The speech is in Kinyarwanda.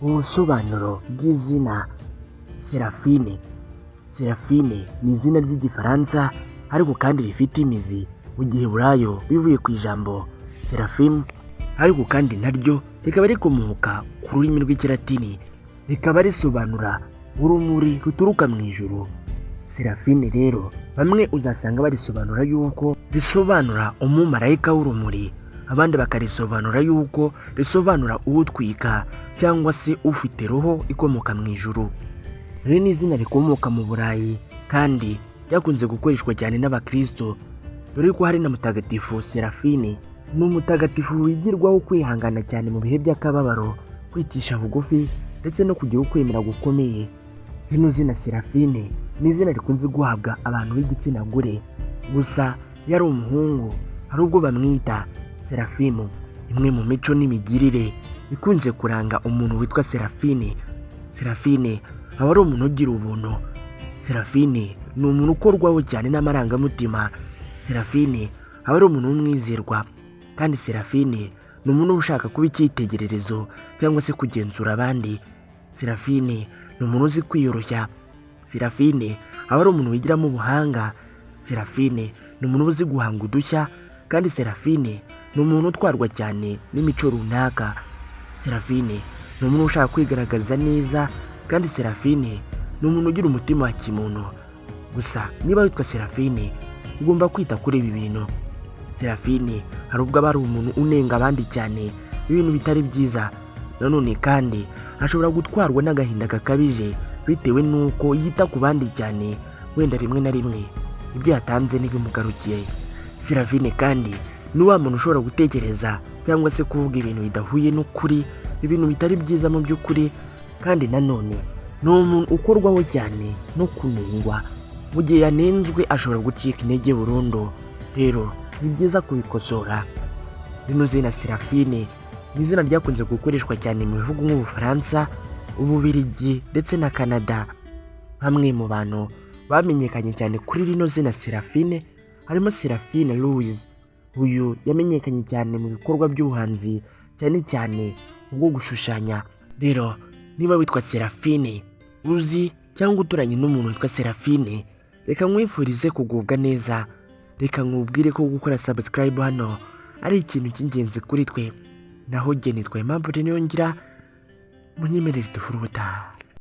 Ubusobanuro bw'izina Serafine. Serafine ni izina ry'igifaransa ariko kandi rifite imizi mu giheburayo bivuye ku ijambo Seraphim, ariko kandi naryo rikaba rikomoka ku rurimi rw'ikilatini, rikaba risobanura urumuri ruturuka mu ijuru. Serafine rero bamwe uzasanga barisobanura yuko risobanura umumarayika w'urumuri, abandi bakarisobanura yuko risobanura utwika cyangwa se ufite roho ikomoka mu ijuru. Rero ni izina rikomoka mu Burayi kandi ryakunze gukoreshwa cyane n'abakristo, dore ko hari na mutagatifu Serafine. Ni umutagatifu wigirwaho kwihangana cyane mu bihe by'akababaro, kwicisha bugufi ndetse no kugira ukwemera gukomeye. Rino zina Serafine ni izina rikunze guhabwa abantu b'igitsina gore, gusa yari umuhungu hari ubwo bamwita Serafimu. Imwe mu mico n'imigirire ikunze kuranga umuntu witwa Serafine. Serafine aba ari umuntu ugira ubuntu. Serafine ni umuntu ukorwaho cyane n'amarangamutima. Serafine aba ari umuntu w'umwizerwa, kandi Serafine ni umuntu ushaka kuba icyitegererezo cyangwa se kugenzura abandi. Serafine ni umuntu uzi kwiyoroshya. Serafine aba ari umuntu wigiramo ubuhanga. Serafine ni umuntu uzi guhanga udushya, kandi Serafine ni umuntu utwarwa cyane n'imico runaka. Serafine ni umuntu ushaka kwigaragaza neza, kandi Serafine ni umuntu ugira umutima wa kimuntu. Gusa niba witwa Serafine ugomba kwita kuri ibi bintu. Serafine hari ubwo aba ari umuntu unenga abandi cyane, ibintu bitari byiza. Nanone kandi ashobora gutwarwa n'agahinda gakabije bitewe n'uko yita ku bandi cyane, wenda rimwe na rimwe ibyo yatanze ntibimugarukiye. Serafine kandi ni wa muntu ushobora gutekereza cyangwa se kuvuga ibintu bidahuye n'ukuri, ibintu bitari byiza mu by'ukuri. Kandi nanone ni umuntu ukorwaho cyane no kunengwa. Mu gihe yanenzwe ashobora gucika intege burundu. Rero ni byiza kubikosora. Rino zina Serafine ni izina ryakunze gukoreshwa cyane mu bihugu nk'Ubufaransa, Ububiligi ndetse na Canada. Bamwe mu bantu bamenyekanye cyane kuri rino zina Serafine harimo Serafine Louise. Uyu yamenyekanye cyane mu bikorwa by'ubuhanzi, cyane cyane ubwo gushushanya. Rero niba witwa Serafine uzi cyangwa uturanye n'umuntu witwa Serafine, reka nkwifurize kugubwa neza. Reka nkubwire ko gukora subscribe hano ari ikintu cy'ingenzi kuri twe. Naho jye nitwa Aimable Niyongira, munyemerere duhure ubutaha.